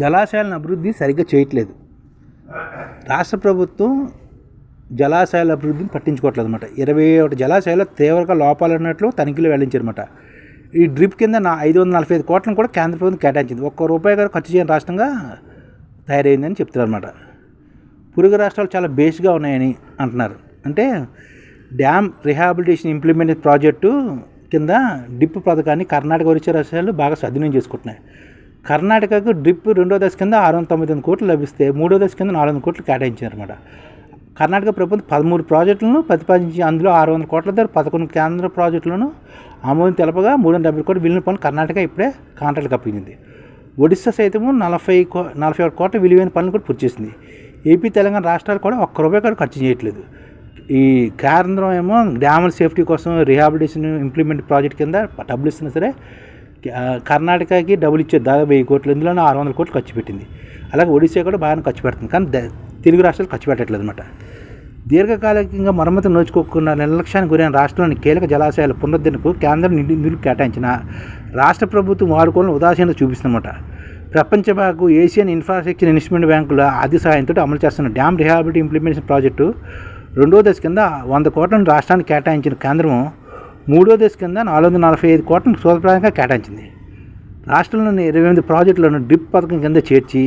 జలాశయాలను అభివృద్ధి సరిగ్గా చేయట్లేదు. రాష్ట్ర ప్రభుత్వం జలాశయాల అభివృద్ధిని పట్టించుకోవట్లేదు అనమాట. 21 జలాశయాలు తీవ్రంగా లోపాలు ఉన్నట్లు తనిఖీలు వెల్లడించారన్నమాట. ఈ డ్రిప్ కింద 545 కోట్లను కూడా కేంద్ర ప్రభుత్వం కేటాయించింది. ₹1 గారు ఖర్చు చేయని రాష్ట్రంగా తయారైందని చెప్తున్నారు అనమాట. పొరుగు రాష్ట్రాలు చాలా బేస్గా ఉన్నాయని అంటున్నారు. అంటే డ్యామ్ రిహాబిలిటేషన్ ఇంప్లిమెంటేషన్ ప్రాజెక్టు కింద డ్రిప్ పథకాన్ని కర్ణాటక, ఒరిస్సా రాష్ట్రాలు బాగా స్వాధీనం చేసుకుంటున్నాయి. కర్ణాటకకు డ్రిప్ 2వ దశ కింద 699 కోట్లు లభిస్తే 3వ దశ కింద 400 కోట్లు కేటాయించారన్నమాట. కర్ణాటక ప్రభుత్వం 13 ప్రాజెక్టులను ప్రతిపాదించి అందులో 600 కోట్ల ధర 11 కేంద్ర ప్రాజెక్టులను ఆమోదం తెలపగా 370 కోట్ల విలువైన పనులు కర్ణాటక ఇప్పుడే కాంట్రాక్ట్కి అప్పగింది. ఒడిశా సైతము 41 కోట్ల విలువైన పనులు కూడా పూర్తి చేసింది. ఏపీ, తెలంగాణ రాష్ట్రాలు కూడా ₹1 కూడా ఖర్చు చేయట్లేదు. ఈ కేంద్రం ఏమో డ్యాముల సేఫ్టీ కోసం రిహాబిలిటేషన్ ఇంప్లిమెంట్ ప్రాజెక్ట్ కింద డబ్బులు ఇస్తున్నా సరే కర్ణాటకకి డబ్బులు ఇచ్చేది దాదాపు 1000 కోట్లు, ఇందులోనే 600 కోట్లు ఖర్చు పెట్టింది. అలాగే ఒడిశా కూడా బాగానే ఖర్చు పెడుతుంది, కానీ తెలుగు రాష్ట్రాలు ఖర్చు పెట్టట్లేదు అనమాట. దీర్ఘకాలికంగా మరమ్మతు నోచుకోకుండా నిర్లక్ష్యానికి గురైన రాష్ట్రంలోని కీలక జలాశయాల పునరుద్ధరణకు కేంద్రం నిధులు కేటాయించిన రాష్ట్ర ప్రభుత్వం వాడుకోవాలని ఉదాసీనత చూపిస్తుందన్నమాట. ప్రపంచ బ్యాంకు, ఏషియన్ ఇన్ఫ్రాస్ట్రక్చర్ ఇన్వెస్ట్మెంట్ బ్యాంకుల ఆది సాయంతో అమలు చేస్తున్న డ్యామ్ రిహాబిలిటీ ఇంప్లిమెంటేషన్ ప్రాజెక్టు 2వ దశ కింద 100 కోట్లను రాష్ట్రానికి కేటాయించిన కేంద్రం 3వ దశ కింద 445 కోట్లను సూత్రప్రాయంగా కేటాయించింది. రాష్ట్రంలోని 28 ప్రాజెక్టులను డ్రిప్ పథకం కింద చేర్చి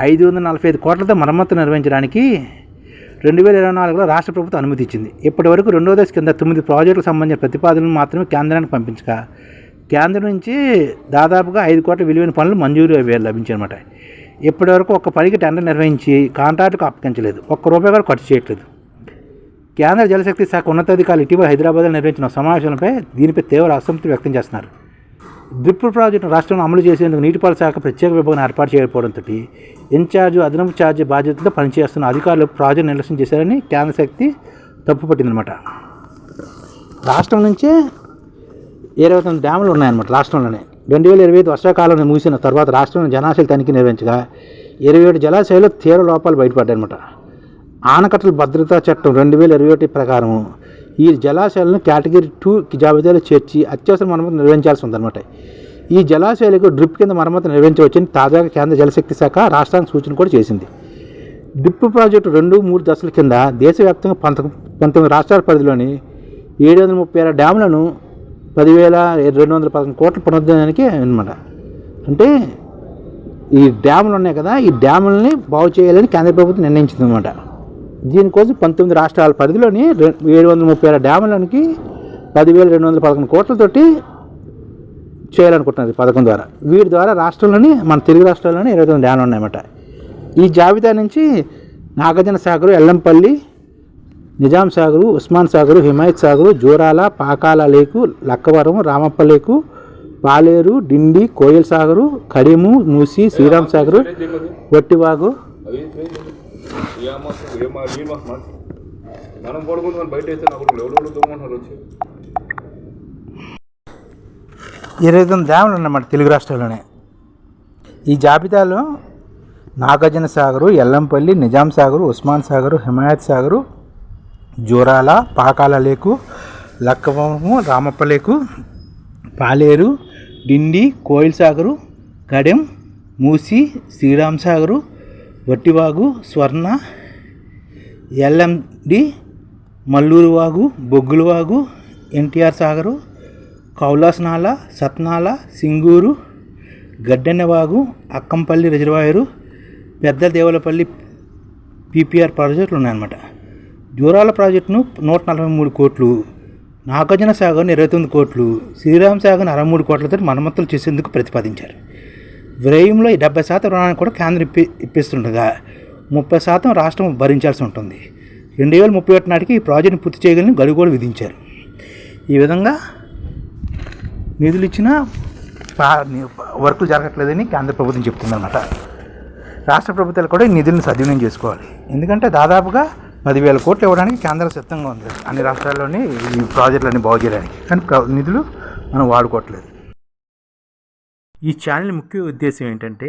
545 కోట్లతో మరమ్మతు నిర్వహించడానికి 2024లో రాష్ట్ర ప్రభుత్వం అనుమతి ఇచ్చింది. ఇప్పటి వరకు 2వ దశ కింద 9 ప్రాజెక్టులకు సంబంధించిన ప్రతిపాదనలు మాత్రమే కేంద్రానికి పంపించగా కేంద్రం నుంచి దాదాపుగా 5 కోట్ల విలువైన పనులు మంజూరు లభించాయన్నమాట. ఇప్పటి వరకు ఒక్క పనికి టెండర్ నిర్వహించి కాంట్రాక్టుకు అప్పగించలేదు. ₹1 కూడా ఖర్చు చేయట్లేదు. కేంద్ర జలశక్తి శాఖ ఉన్నతాధికారులు ఇటీవల హైదరాబాద్లో నిర్వహించిన సమావేశంపై దీనిపై తీవ్ర అసంతృప్తి వ్యక్తం చేస్తున్నారు. డ్రిప్ ప్రాజెక్టును రాష్ట్రంలో అమలు చేసేందుకు నీటిపారుదల శాఖ ప్రత్యేక విభాగం ఏర్పాటు చేయకపోవడంతో ఇన్ఛార్జి, అదనపు ఛార్జీ బాధ్యతలతో పనిచేస్తున్న అధికారులు ప్రాజెక్టు నిర్లక్ష్యం చేశారని కేంద్ర శక్తి తప్పుపట్టిందనమాట. రాష్ట్రం నుంచే 29 డ్యాములు ఉన్నాయన్నమాట. రాష్ట్రంలోనే 2025 వర్షాకాలం ముగిసిన తర్వాత రాష్ట్రంలో జలాశయాల తనిఖీ నిర్వహించగా 27 జలాశయాలు తీవ్ర లోపాలు బయటపడ్డాయన్నమాట. ఆనకట్టల భద్రతా చట్టం 2021 ప్రకారం ఈ జలాశయాలను కేటగిరీ 2 జాబితాలో చేర్చి అత్యవసర మరమ్మతు నిర్వహించాల్సి ఉందన్నమాట. ఈ జలాశయాలకు డ్రిప్ కింద మరమ్మతు నిర్వహించవచ్చని తాజాగా కేంద్ర జలశక్తి శాఖ రాష్ట్రానికి సూచన కూడా చేసింది. డ్రిప్ ప్రాజెక్టు 2, 3 దశల కింద దేశవ్యాప్తంగా 19 రాష్ట్రాల పరిధిలోని 736 డ్యాములను 10,211 కోట్ల పునరుద్ధరణకి అనమాట. అంటే ఈ డ్యాములు ఉన్నాయి కదా, ఈ డ్యాములని బాగు చేయాలని కేంద్ర ప్రభుత్వం నిర్ణయించింది అనమాట. దీనికోసం 19 రాష్ట్రాల పరిధిలోని 736 డ్యాములకి 10,211 కోట్లతోటి చేయాలనుకుంటున్నది పథకం ద్వారా. వీటి ద్వారా రాష్ట్రంలోని మన తెలుగు రాష్ట్రాల్లోని 29 డ్యాములు ఉన్నాయన్నమాట. ఈ జాబితా నుంచి నాగార్జున సాగరు, ఎల్లంపల్లి, నిజాం సాగరు, ఉస్మాన్ సాగరు, హిమాయత్ సాగరు, జోరాల, పాకాల లేకు, లక్కవరం, రామప్ప లేకు, పాలేరు, డిండి, కోయల్ సాగరు, కడిము, మూసి, శ్రీరామ్ సాగరు, వట్టివాగు, ఇరవై 29 డ్యాములు ఉన్నమాట తెలుగు రాష్ట్రాల్లోనే. ఈ జాబితాలో నాగార్జున సాగరు, ఎల్లంపల్లి, నిజాం సాగరు, ఉస్మాన్ సాగరు, హిమాయత్ సాగరు, జోరాల, పాకాల లేకు, లక్కవరము, రామప్ప లేకు, పాలేరు, డిండి, కోయిల్ సాగరు, కడెం, మూసి, శ్రీరామ్ సాగరు, వట్టివాగు, స్వర్ణ, ఎల్ఎండి, మల్లూరు వాగు, బొగ్గుల వాగు, ఎన్టీఆర్ సాగరు, కౌలాసనాల, సత్నాల, సింగూరు, గడ్డెన్నవాగు, అక్కంపల్లి రిజర్వాయరు, పెద్ద దేవులపల్లి పీపీఆర్ ప్రాజెక్టులు ఉన్నాయన్నమాట. జోరాల ప్రాజెక్టును 143 కోట్లు, నాగార్జున సాగర్ను 29 కోట్లు, శ్రీరామ్ సాగర్ను 63 కోట్లతో మరమ్మతులు చేసేందుకు ప్రతిపాదించారు. వ్యయంలో 70% రుణాన్ని కూడా కేంద్రం ఇప్పిస్తుండగా 30% రాష్ట్రం భరించాల్సి ఉంటుంది. 2031 నాటికి ఈ ప్రాజెక్టును పూర్తి చేయగలని గడువు కూడా విధించారు. ఈ విధంగా నిధులు ఇచ్చినా వర్కులు జరగట్లేదని కేంద్ర ప్రభుత్వం చెప్తుందన్నమాట. రాష్ట్ర ప్రభుత్వాలు కూడా ఈ నిధులను సద్వినియోగం చేసుకోవాలి. ఎందుకంటే దాదాపుగా 10,000 కోట్లు ఇవ్వడానికి కేంద్రం సిద్ధంగా ఉంది అన్ని రాష్ట్రాల్లోని ఈ ప్రాజెక్టులన్నీ బాగు చేయడానికి. కానీ నిధులు మనం వాడుకోవట్లేదు. ఈ ఛానల్ ముఖ్య ఉద్దేశం ఏంటంటే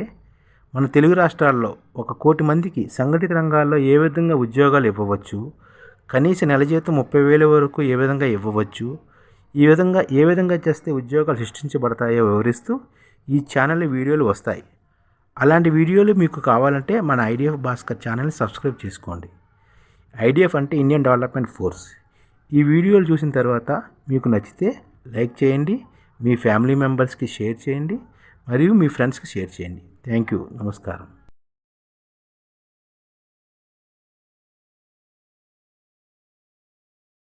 మన తెలుగు రాష్ట్రాల్లో 1 కోటి మందికి సంఘటిత రంగాల్లో ఏ విధంగా ఉద్యోగాలు ఇవ్వవచ్చు, కనీస నెల జీతం 30,000 వరకు ఏ విధంగా ఇవ్వవచ్చు, ఏ విధంగా చేస్తే ఉద్యోగాలు సృష్టించబడతాయో వివరిస్తూ ఈ ఛానల్ వీడియోలు వస్తాయి. అలాంటి వీడియోలు మీకు కావాలంటే మన ఐడిఎఫ్ భాస్కర్ ఛానల్ని సబ్స్క్రైబ్ చేసుకోండి. ఐడిఎఫ్ అంటే ఇండియన్ డెవలప్మెంట్ ఫోర్స్. ఈ వీడియోలు చూసిన తర్వాత మీకు నచ్చితే లైక్ చేయండి, మీ ఫ్యామిలీ మెంబర్స్కి షేర్ చేయండి మరియు మీ ఫ్రెండ్స్కి షేర్ చేయండి. Thank you. నమస్కారం.